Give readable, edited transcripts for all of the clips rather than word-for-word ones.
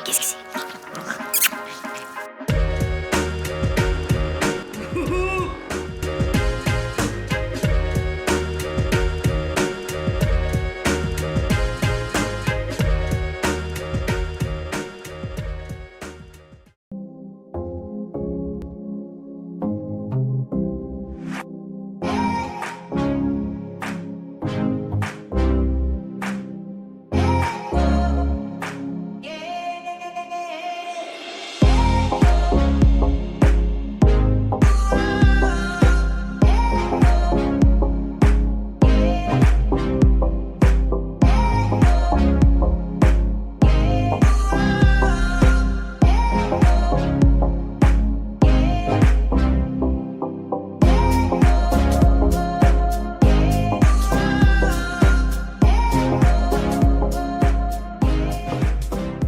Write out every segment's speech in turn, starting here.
Qu'est-ce que c'est?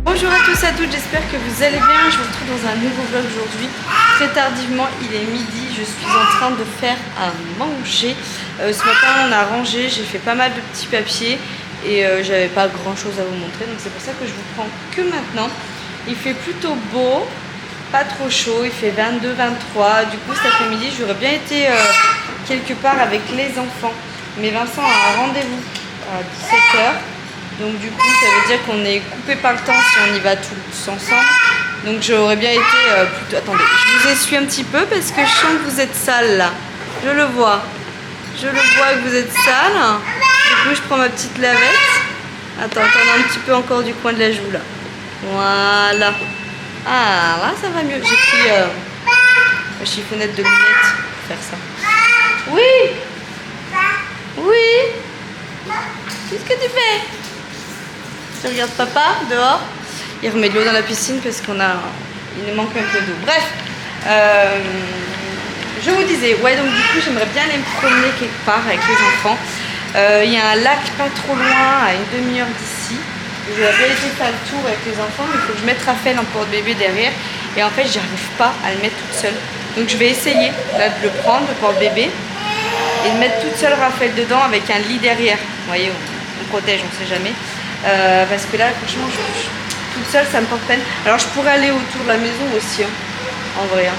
Bonjour à tous et à toutes, j'espère que vous allez bien. Je vous retrouve dans un nouveau vlog aujourd'hui. Très tardivement, il est midi, je suis en train de faire à manger. Ce matin on a rangé, j'ai fait pas mal de petits papiers et j'avais pas grand chose à vous montrer. Donc c'est pour ça que je vous prends que maintenant. Il fait plutôt beau, pas trop chaud, il fait 22-23. Du coup cet après-midi j'aurais bien été quelque part avec les enfants. Mais Vincent a un rendez-vous à 17 h. Donc du coup ça veut dire qu'on est coupé par le temps si on y va tous ensemble. Donc j'aurais bien été plutôt... Attendez, je vous essuie un petit peu parce que je sens que vous êtes sale là. Je le vois. Je le vois que vous êtes sale. Du coup je prends ma petite lavette. Attends, t'en as un petit peu encore du coin de la joue là. Voilà. Ah là ça va mieux. J'ai pris ma chiffonnette de lunettes pour faire ça. Oui. Oui. Qu'est-ce que tu fais? Tu regardes papa dehors, il remet de l'eau dans la piscine parce il nous manque un peu d'eau. Bref, je vous disais, ouais, donc du coup j'aimerais bien aller me promener quelque part avec les enfants. Il y a un lac pas trop loin, à une demi-heure d'ici. Je vais aller faire le tour avec les enfants, mais il faut que je mette Raphaël en porte-bébé derrière. Et en fait, j'arrive pas à le mettre toute seule. Donc je vais essayer là, de le prendre, le porte-bébé, et de mettre toute seule Raphaël dedans avec un lit derrière. Vous voyez, on protège, on sait jamais. Parce que là franchement toute seule ça me porte peine. Alors je pourrais aller autour de la maison aussi hein, en vrai hein.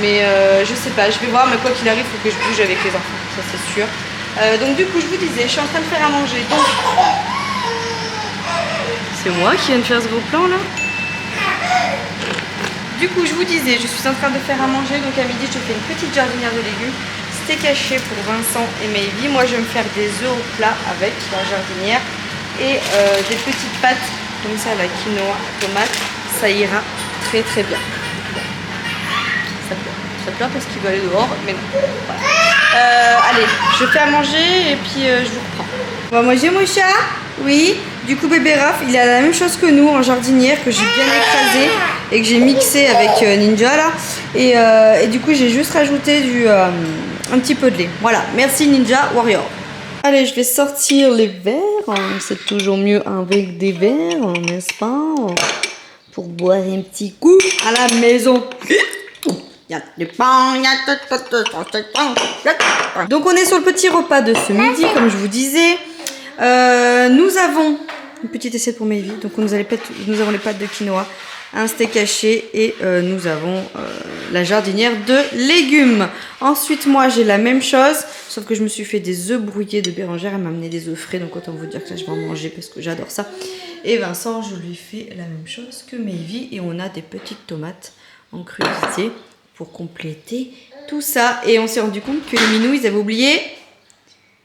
Mais je sais pas, je vais voir, mais quoi qu'il arrive il faut que je bouge avec les enfants, ça c'est sûr. Donc du coup je vous disais, je suis en train de faire à manger. Donc c'est moi qui viens de faire ce gros plan là. Du coup je vous disais, je suis en train de faire à manger. Donc à midi je fais une petite jardinière de légumes, steak haché pour Vincent et Mayvi. Moi je vais me faire des œufs au plat avec la jardinière et des petites pâtes comme ça, la quinoa, tomate, ça ira très très bien. Ça pleure parce qu'il veut aller dehors, mais non. Voilà. Allez, je fais à manger et puis je vous reprends. On va manger mon chat? Oui. Du coup bébé Raph, il a la même chose que nous en jardinière que j'ai bien écrasé et que j'ai mixé avec Ninja là. Et du coup j'ai juste rajouté un petit peu de lait. Voilà, merci Ninja Warrior. Allez, je vais sortir les verres. C'est toujours mieux avec des verres, n'est-ce pas? Pour boire un petit coup à la maison. Donc on est sur le petit repas de ce midi, comme je vous disais. Nous avons une petite assiette pour Mayvi. Donc nous avons les pâtes de quinoa, un steak haché et nous avons la jardinière de légumes. Ensuite moi j'ai la même chose, sauf que je me suis fait des œufs brouillés de Bérangère. Elle m'a amené des œufs frais, donc autant vous dire que là je vais en manger parce que j'adore ça. Et Vincent, je lui fais la même chose que Mayvi. Et on a des petites tomates en crudité pour compléter tout ça. Et on s'est rendu compte que les minous ils avaient oublié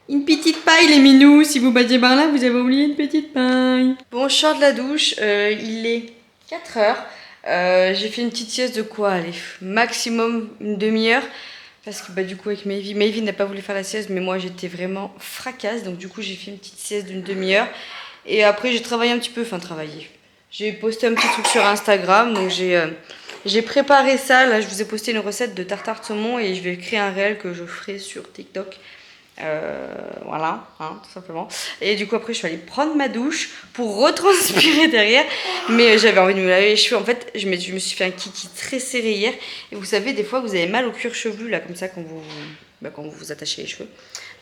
une petite paille, les minous. Si vous battez par là, vous avez oublié une petite paille. Bon, je sors de la douche, il est 4 h. J'ai fait une petite sieste de quoi? Allez, maximum une demi-heure. Parce que bah, du coup avec Mayvi n'a pas voulu faire la sieste, mais moi j'étais vraiment fracasse. Donc du coup j'ai fait une petite sieste d'une demi-heure. Et après j'ai travaillé un petit peu, j'ai posté un petit truc sur Instagram. Donc j'ai préparé ça. Là je vous ai posté une recette de tartare de saumon et je vais créer un réel que je ferai sur TikTok. Voilà, hein, tout simplement. Et du coup après je suis allée prendre ma douche pour retranspirer derrière. Mais j'avais envie de me laver les cheveux. En fait je me suis fait un kiki très serré hier. Et vous savez des fois vous avez mal au cuir chevelu là comme ça quand vous vous attachez les cheveux.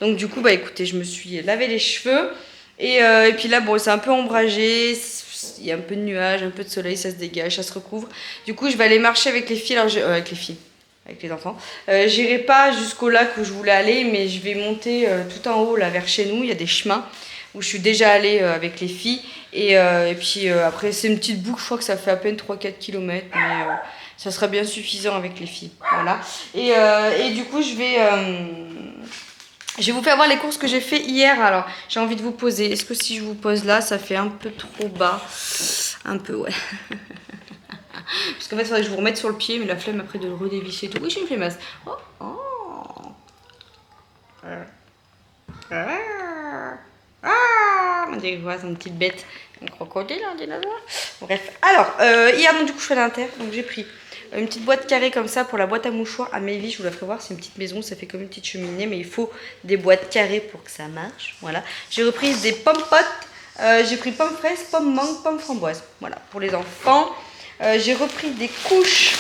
Donc du coup bah écoutez, je me suis lavé les cheveux. Et puis là bon c'est un peu ombragé. il y a un peu de nuages, un peu de soleil, ça se dégage, ça se recouvre. Du coup, je vais aller marcher avec les filles, alors avec les filles, avec les enfants. J'irai pas jusqu'au lac où je voulais aller, mais je vais monter tout en haut, là, vers chez nous. Il y a des chemins où je suis déjà allée avec les filles. Et puis après, c'est une petite boucle, je crois que ça fait à peine 3-4 km, mais ça sera bien suffisant avec les filles. Voilà. Et du coup, je vais vous faire voir les courses que j'ai fait hier. Alors, j'ai envie de vous poser. Est-ce que si je vous pose là, ça fait un peu trop bas? Un peu, ouais. Parce qu'en fait, il faudrait que je vous remette sur le pied, mais la flemme après de le redévisser et tout. Oui, j'ai une flemmasse. Oh, oh. On dirait quoi, c'est une petite bête. Un crocodile, un dinosaure. Bref. Alors, hier, donc, du coup, je fais l'inter. Donc, j'ai pris une petite boîte carrée comme ça pour la boîte à mouchoirs à Mayvis. Je vous la ferai voir, c'est une petite maison, ça fait comme une petite cheminée, mais il faut des boîtes carrées pour que ça marche. Voilà. J'ai repris des pommes potes. J'ai pris pommes fraises, pommes mangue, pommes framboises. Voilà, pour les enfants. J'ai repris des couches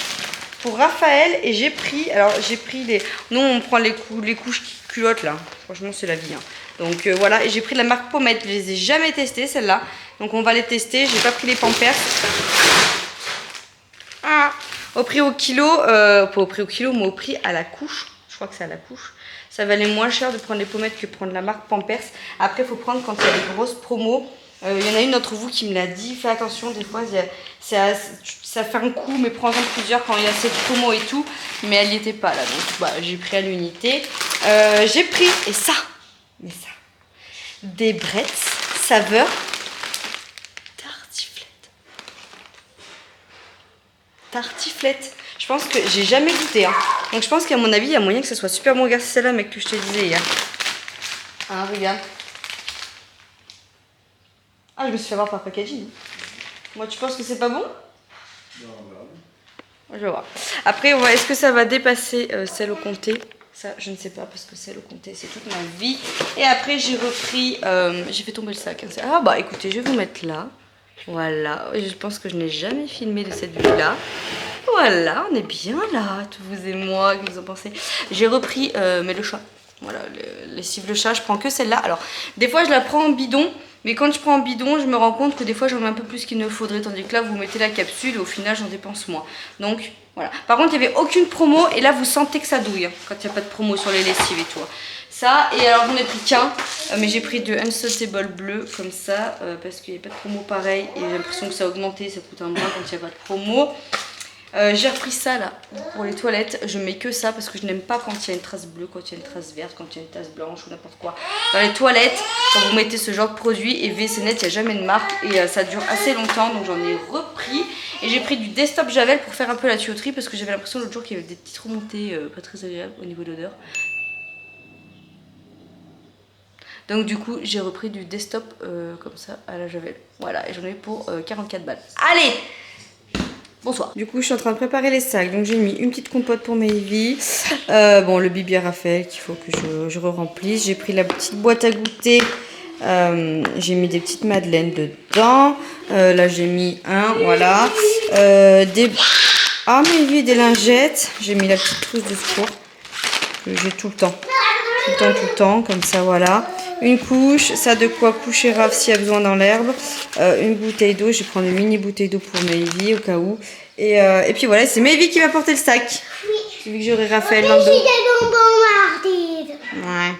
pour Raphaël et j'ai pris les... Nous, on prend les couches culottes là. Franchement, c'est la vie. Hein. Donc voilà, et j'ai pris de la marque Pommette. Je les ai jamais testées, celles-là. Donc on va les tester. J'ai pas pris les Pampers. Ah. Au prix au kilo, pas au prix au kilo, mais au prix à la couche. Je crois que c'est à la couche. Ça valait moins cher de prendre les pommettes que de prendre la marque Pampers. Après, il faut prendre quand il y a des grosses promos. Il y en a une d'entre vous qui me l'a dit. Fais attention, des fois, ça fait un coup, mais prends-en plusieurs quand il y a cette promo et tout. Mais elle n'y était pas là. Donc, bah, j'ai pris à l'unité. J'ai pris, et ça, des Bretz saveur tartiflette. Je pense que j'ai jamais goûté. Hein. Donc je pense qu'à mon avis, il y a moyen que ça soit super bon. Regarde, c'est celle-là, mec, que je te disais hier. Hein, regarde. Ah, je me suis fait avoir par packaging. Moi, tu penses que c'est pas bon? Non, je vais voir. Après, est-ce que ça va dépasser celle au comté? Ça, je ne sais pas, parce que celle au comté, c'est toute ma vie. Et après, j'ai repris... j'ai fait tomber le sac. Hein. Ah bah, écoutez, je vais vous mettre là. Voilà. Je pense que je n'ai jamais filmé de cette vue-là. Voilà, on est bien là, tous vous et moi, que vous en pensez. J'ai repris, mais le chat. Voilà, les lessive le chat, je prends que celle-là. Alors, des fois, je la prends en bidon. Mais quand je prends en bidon, je me rends compte que des fois j'en mets un peu plus qu'il ne faudrait. Tandis que là, vous mettez la capsule et au final, j'en dépense moins. Donc, voilà. Par contre, il n'y avait aucune promo. Et là, vous sentez que ça douille. Hein, quand il n'y a pas de promo sur les lessives et tout. Ça, et alors j'en ai pris qu'un. Mais j'ai pris de Unsaltable bleu, comme ça. Parce qu'il n'y a pas de promo pareil. Et j'ai l'impression que ça a augmenté. Ça coûte un bras quand il n'y a pas de promo. J'ai repris ça là pour les toilettes. Je mets que ça parce que je n'aime pas quand il y a une trace bleue, quand il y a une trace verte, quand il y a une tache blanche ou n'importe quoi. Dans les toilettes, quand vous mettez ce genre de produit, et WC Net, il n'y a jamais de marque et ça dure assez longtemps. Donc j'en ai repris. Et j'ai pris du Desktop Javel pour faire un peu la tuyauterie parce que j'avais l'impression l'autre jour qu'il y avait des petites remontées pas très agréables au niveau de l'odeur. Donc du coup, j'ai repris du Desktop comme ça à la Javel. Voilà, et j'en ai pour 44 balles. Allez! Bonsoir. Du coup, je suis en train de préparer les sacs. Donc, j'ai mis une petite compote pour Mayvis. Bon, le bibi à Raphaël qu'il faut que je re-remplisse. J'ai pris la petite boîte à goûter. J'ai mis des petites madeleines dedans. Là, j'ai mis un, voilà. Ah, Mayvis, des lingettes. J'ai mis la petite trousse de secours que j'ai tout le temps. Tout le temps, comme ça, voilà. Une couche, ça de quoi coucher Raph s'il y a besoin dans l'herbe. Une bouteille d'eau, je vais prendre une mini bouteille d'eau pour Mayvis au cas où. Et puis voilà, c'est Mayvis qui va porter le sac. Oui. J'ai vu que j'aurai Raphaël dans le dos. Ouais.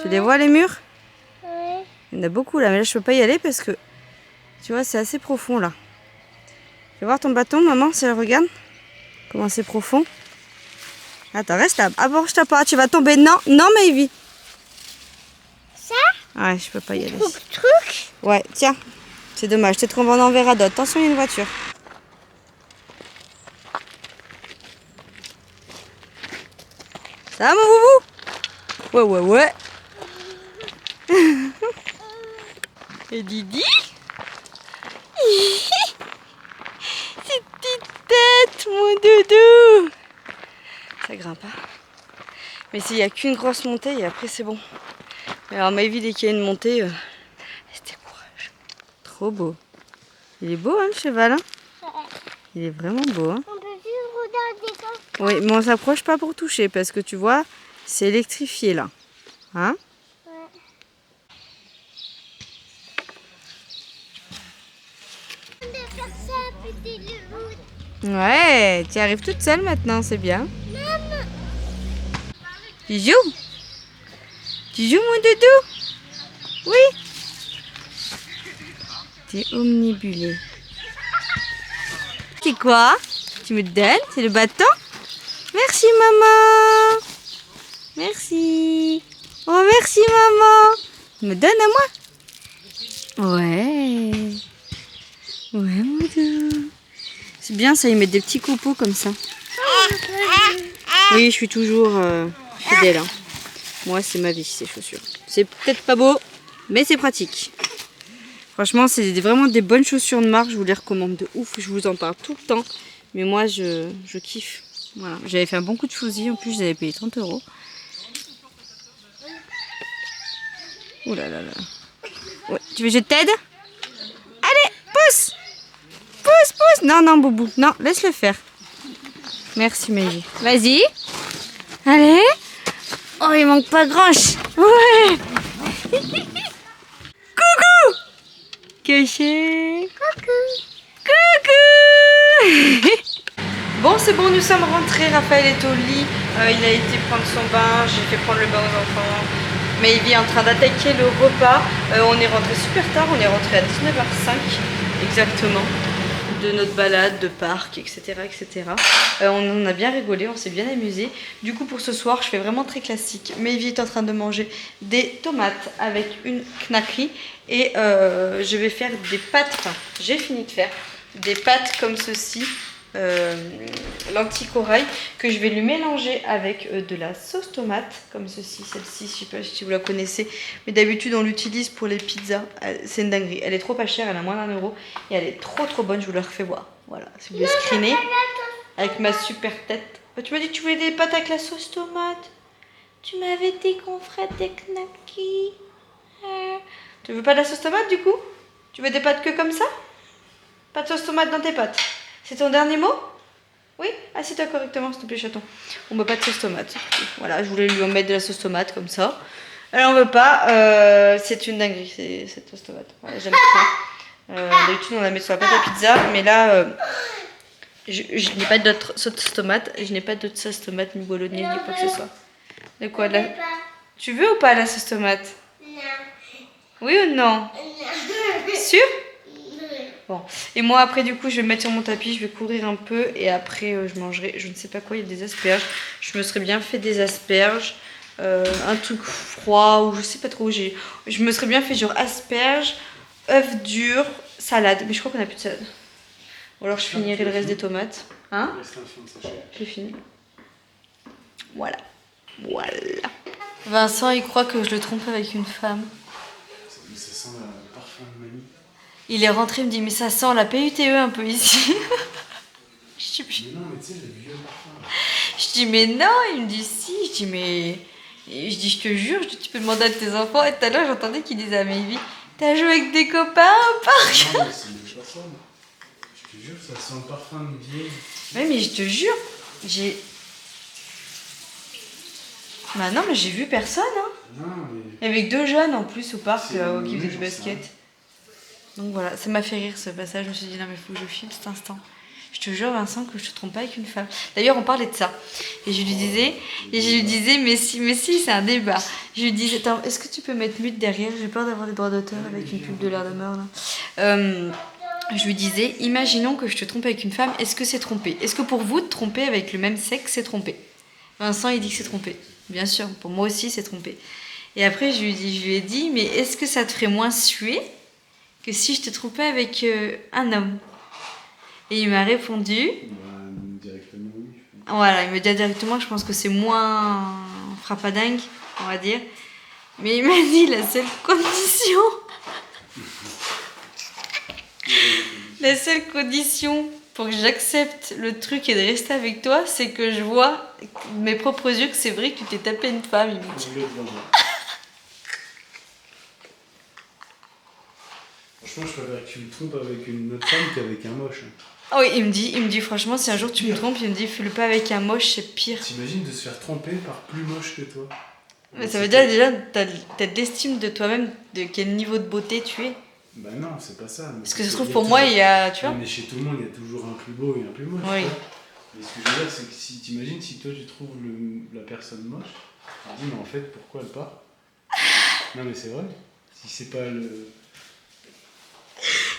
Tu les vois les murs? Oui. Il y en a beaucoup là, mais là je peux pas y aller parce que tu vois c'est assez profond là. Tu veux voir ton bâton maman si elle regarde? Comment c'est profond? Attends, reste là. Aborge pas, tu vas tomber. Non, non Mayvis. Ça? Ouais, je peux pas y aller. Truc? Ouais, tiens. C'est dommage, peut-être qu'on va en enverra d'autres. Attention, il y a une voiture. Ça va mon boubou? Ouais. Et Didi? Cette petite tête, mon doudou. Ça grimpe, hein. Mais s'il n'y a qu'une grosse montée et après c'est bon. Alors Mayvis, dès qu'il y a une montée, c'était courage. Trop beau. Il est beau hein le cheval hein. Il est vraiment beau hein. On peut vivre Oui, mais on s'approche pas pour toucher parce que tu vois, c'est électrifié là. Hein? Ouais, tu arrives toute seule maintenant, c'est bien. Tu joues? Tu joues mon doudou? Oui. Tu es omnibulé. C'est quoi? Tu me donnes? C'est le bâton? Merci maman. Merci. Oh merci maman. Tu me donnes à moi? Ouais. Ouais mon doudou. C'est bien ça, ils mettent des petits copeaux comme ça. Oui, je suis toujours fidèle. Hein. Moi, c'est ma vie, ces chaussures. C'est peut-être pas beau, mais c'est pratique. Franchement, c'est vraiment des bonnes chaussures de marque. Je vous les recommande de ouf. Je vous en parle tout le temps. Mais moi, je kiffe. Voilà. J'avais fait un bon coup de chousi. En plus, j'avais payé 30 €. Ouh là là là. Ouais. Tu veux que je t'aide? Allez, pousse! Pousse, pousse! Non, non, Boubou. Non, laisse-le faire. Merci, Magie. Vas-y. Allez. Oh, il manque pas grand-chose. Ouais. Coucou. Caché. Coucou. Coucou. Bon, c'est bon, nous sommes rentrés. Raphaël est au lit. Il a été prendre son bain. J'ai fait prendre le bain aux enfants. Mais il est en train d'attaquer le repas. On est rentré super tard. On est rentré à 19h05 exactement. De notre balade, de parc, etc. etc. On en a bien rigolé, on s'est bien amusé. Du coup, pour ce soir, je fais vraiment très classique. Maevie est en train de manger des tomates avec une knackerie. Et je vais faire des pâtes, enfin, j'ai fini de faire des pâtes comme ceci, lentilles corail, que je vais lui mélanger avec de la sauce tomate, comme ceci, celle-ci, je sais pas si vous la connaissez, mais d'habitude on l'utilise pour les pizzas. C'est une dinguerie, elle est trop pas chère, elle a moins d'1 € et elle est trop bonne, je vous la refais voir. Voilà, si vous voulez screener avec ma super tête. Tu m'as dit que tu voulais des pâtes avec la sauce tomate. Tu m'avais dit qu'on ferait des knackis. Tu veux pas de la sauce tomate du coup? Tu veux des pâtes que comme ça? Pas de sauce tomate dans tes pâtes. C'est ton dernier mot? Oui? Assieds-toi correctement s'il te plaît chaton. On veut pas de sauce tomate. Voilà, je voulais lui en mettre de la sauce tomate comme ça. Elle en veut pas. C'est une dinguerie cette sauce tomate. Voilà, j'aime trop. D'habitude on la met sur la pâte à pizza. Mais là, je n'ai pas d'autre sauce tomate. Je n'ai pas d'autre sauce tomate ni bolognaise ni quoi que ce soit. De quoi là? Tu veux ou pas la sauce tomate? Non. Oui ou non? Non. Sûr? Bon, et moi après du coup je vais me mettre sur mon tapis, je vais courir un peu et après je mangerai, je ne sais pas quoi, il y a des asperges. Je me serais bien fait des asperges, un truc froid ou je sais pas trop, je me serais bien fait genre asperges, œufs durs, salade, mais je crois qu'on a plus de salade. Ou alors je finirai le reste des tomates. Hein? J'ai fini. Voilà. Voilà. Vincent il croit que je le trompe avec une femme. Ça sent le parfum de mamie. Il est rentré, il me dit mais ça sent la PUTE un peu ici. Mais non, mais tu sais, le vieux parfum. Je dis mais non, il me dit si. Je dis mais... Et je dis je te jure, je dis, tu peux demander à tes enfants. Et tout à l'heure j'entendais qu'il disait à Maevie, t'as joué avec des copains au parc? Non, mais c'est une personne. Je te jure, ça sent le parfum de vieille. Ouais mais je te jure, Bah non mais j'ai vu personne hein. Non mais... Avec 2 jeunes en plus au parc qui faisaient du j'en sais basket. rien. Donc voilà, ça m'a fait rire ce passage. Je me suis dit non mais faut que je filme cet instant. Je te jure Vincent que je te trompe pas avec une femme. D'ailleurs on parlait de ça. Et je lui disais mais si c'est un débat. Je lui disais attends, est-ce que tu peux mettre mute derrière? J'ai peur d'avoir des droits d'auteur avec une pub de l'air de mort là. Je lui disais imaginons que je te trompe avec une femme, est-ce que c'est tromper? Est-ce que pour vous de tromper avec le même sexe c'est tromper? Vincent il dit que c'est tromper. Bien sûr, pour moi aussi c'est tromper. Et après je lui ai dit mais est-ce que ça te ferait moins suer que si je te trompais avec un homme? Et il m'a répondu... Directement oui. Voilà, il me dit directement, je pense que c'est moins frappadingue, on va dire. Mais il m'a dit la seule condition... la seule condition pour que j'accepte le truc et de rester avec toi, c'est que je vois de mes propres yeux que c'est vrai que tu t'es tapé une femme, il me dit. Franchement, je préfère que tu me trompes avec une autre femme qu'avec un moche. Ah oui, il me dit franchement, si un jour tu me trompes, il me dit fais-le pas avec un moche, c'est pire. T'imagines de se faire tromper par plus moche que toi? Mais ça veut dire déjà, t'as de l'estime de toi-même, de quel niveau de beauté tu es. Bah non, c'est pas ça. Parce que ça se trouve, pour moi, il y a, tu vois. Non, mais chez tout le monde, il y a toujours un plus beau et un plus moche. Oui. Mais ce que je veux dire, c'est que si t'imagines, si toi tu trouves la personne moche, tu te dis, mais en fait, pourquoi elle part? Non, mais c'est vrai. Si c'est pas le.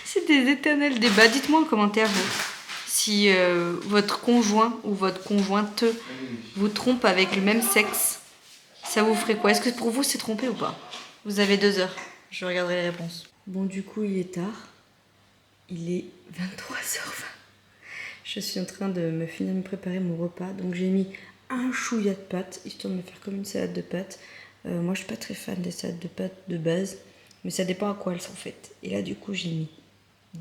C'est des éternels débats. Dites-moi en commentaire, vous, si votre conjoint ou votre conjointe vous trompe avec le même sexe, ça vous ferait quoi? Est-ce que pour vous, c'est trompé ou pas? Vous avez 2 heures. Je regarderai les réponses. Bon, du coup, il est tard. Il est 23h20. Je suis en train de me finir de me préparer mon repas. Donc, j'ai mis un chouïa de pâtes, histoire de me faire comme une salade de pâtes. Moi, je suis pas très fan des salades de pâtes de base, mais ça dépend à quoi elles sont faites. Et là, du coup, j'ai mis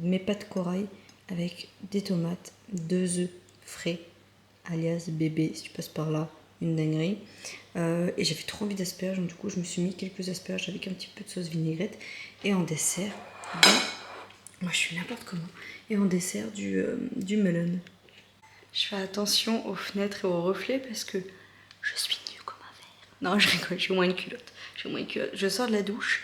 mes pâtes corail avec des tomates, 2 œufs frais, alias bébé, si tu passes par là, une dinguerie. Et j'avais trop envie d'asperges, donc du coup, je me suis mis quelques asperges avec un petit peu de sauce vinaigrette. Et en dessert, moi, je suis n'importe comment. Et en dessert, du melon. Je fais attention aux fenêtres et aux reflets parce que je suis nue comme un verre. Non, je rigole, j'ai au moins une culotte. Je sors de la douche,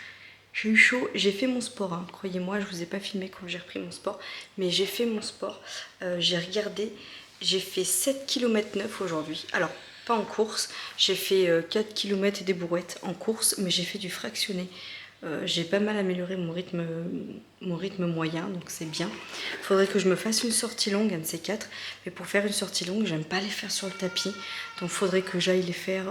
j'ai eu chaud, j'ai fait mon sport. Hein. Croyez-moi, je vous ai pas filmé quand j'ai repris mon sport, mais j'ai fait mon sport. J'ai regardé, j'ai fait 7 km 9 aujourd'hui. Alors, pas en course, j'ai fait 4 km et des brouettes en course, mais j'ai fait du fractionné. J'ai pas mal amélioré mon rythme moyen, donc c'est bien. Il faudrait que je me fasse une sortie longue, un de ces 4. Mais pour faire une sortie longue, j'aime pas les faire sur le tapis. Donc il faudrait que j'aille les faire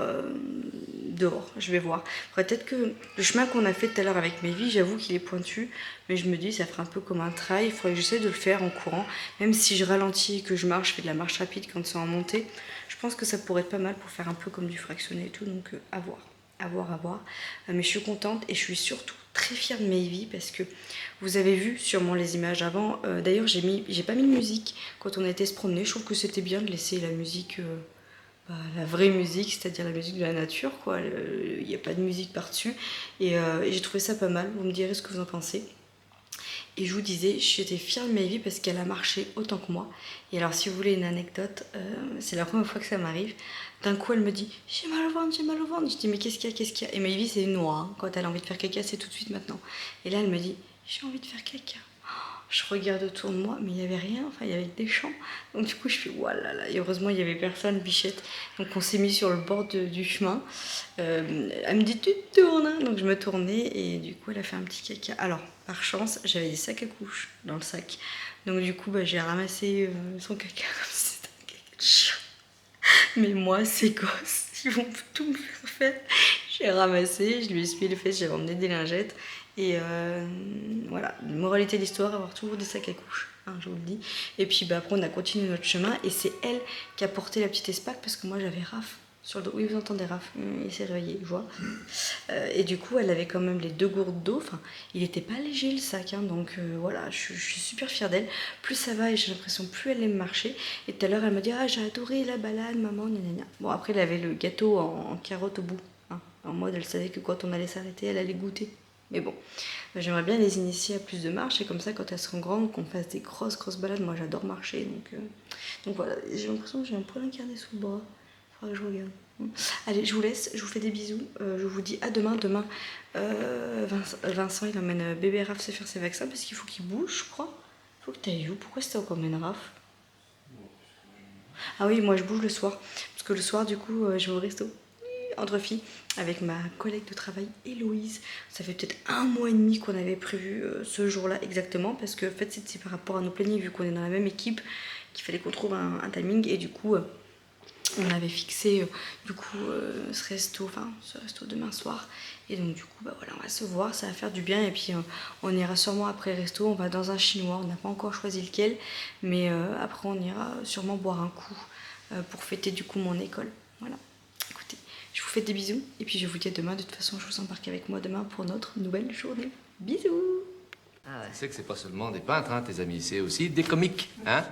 dehors, je vais voir. Peut-être que le chemin qu'on a fait tout à l'heure avec Maevy, j'avoue qu'il est pointu. Mais je me dis, ça ferait un peu comme un trail. Il faudrait que j'essaie de le faire en courant. Même si je ralentis et que je marche, je fais de la marche rapide quand c'est en montée. Je pense que ça pourrait être pas mal pour faire un peu comme du fractionné et tout. Donc à voir. À voir. Mais je suis contente et je suis surtout très fière de Maevy parce que vous avez vu sûrement les images avant. D'ailleurs, j'ai pas mis de musique quand on a été se promener. Je trouve que c'était bien de laisser la musique, la vraie musique, c'est-à-dire la musique de la nature, quoi. Il n'y a pas de musique par-dessus. Et j'ai trouvé ça pas mal. Vous me direz ce que vous en pensez. Et je vous disais, j'étais fière de Maevy parce qu'elle a marché autant que moi. Et alors, si vous voulez une anecdote, c'est la première fois que ça m'arrive. D'un coup, elle me dit « J'ai mal au ventre, j'ai mal au ventre ». Je dis « Mais qu'est-ce qu'il y a ?» Et Maevy, c'est une noix. Hein. Quand elle a envie de faire caca, c'est tout de suite maintenant. Et là, elle me dit « J'ai envie de faire caca ». Je regarde autour de moi, mais il n'y avait rien. Enfin, il y avait des champs. Donc du coup, je fais « Voilà ». Et heureusement, il n'y avait personne, bichette. Donc on s'est mis sur le bord du chemin. Elle me dit « Tu te tournes hein ». Donc je me tournais et du coup, elle a fait un petit caca. Alors, par chance, j'avais des sacs à couches dans le sac. Donc du coup, j'ai ramassé son caca comme si c'était un caca de chien. Mais moi, ces gosses, ils vont tout me faire faire. J'ai ramassé, je lui ai essuyé les fesses, j'avais emmené des lingettes. Et voilà, moralité de l'histoire, avoir toujours des sacs à couches, hein, je vous le dis. Et puis après, on a continué notre chemin. Et c'est elle qui a porté la petite espac parce que moi, j'avais Raph sur le dos. Oui, vous entendez Raph, il s'est réveillé, je vois. Et du coup, elle avait quand même les 2 gourdes d'eau. Enfin, il n'était pas léger le sac, hein, donc voilà, je suis super fière d'elle. Plus ça va et j'ai l'impression plus elle aime marcher. Et tout à l'heure, elle m'a dit « Ah, j'ai adoré la balade, maman, gna. Bon, après, elle avait le gâteau en carotte au bout. Hein. En mode, elle savait que quand on allait s'arrêter, elle allait goûter. Mais bon, j'aimerais bien les initier à plus de marche. Et comme ça, quand elles seront grandes, qu'on fasse des grosses balades. Moi, j'adore marcher. Donc voilà, j'ai l'impression que j'ai un poil incarné sous le bras. Faudra que je regarde. Allez, je vous laisse, je vous fais des bisous. Je vous dis à demain. Demain, Vincent, il emmène bébé Raph se faire ses vaccins parce qu'il faut qu'il bouge, je crois. Faut que tu ailles où? Pourquoi c'est toi qui emmène Raph? Ah oui, moi je bouge le soir. Parce que le soir, du coup, je vais au resto entre filles avec ma collègue de travail Héloïse. Ça fait peut-être 1 mois et demi qu'on avait prévu ce jour-là exactement. Parce que en fait, c'est par rapport à nos plannings, vu qu'on est dans la même équipe, qu'il fallait qu'on trouve un timing. Et du coup... on avait fixé ce resto demain soir. Et donc du coup, voilà, on va se voir, ça va faire du bien. Et puis on ira sûrement après le resto, on va dans un chinois, on n'a pas encore choisi lequel. Mais après on ira sûrement boire un coup pour fêter du coup mon école. Voilà, écoutez, je vous fais des bisous. Et puis je vous dis à demain, de toute façon je vous embarque avec moi demain pour notre nouvelle journée. Bisous. Ah, tu sais que c'est pas seulement des peintres, hein, tes amis, c'est aussi des comiques, hein?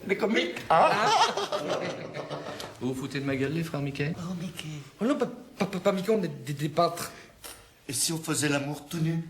Des comiques, hein? Vous vous foutez de ma gueule, les frères Mickey? Oh, Mickey. Oh non, pas Mickey, on est des peintres. Et si on faisait l'amour tout nu?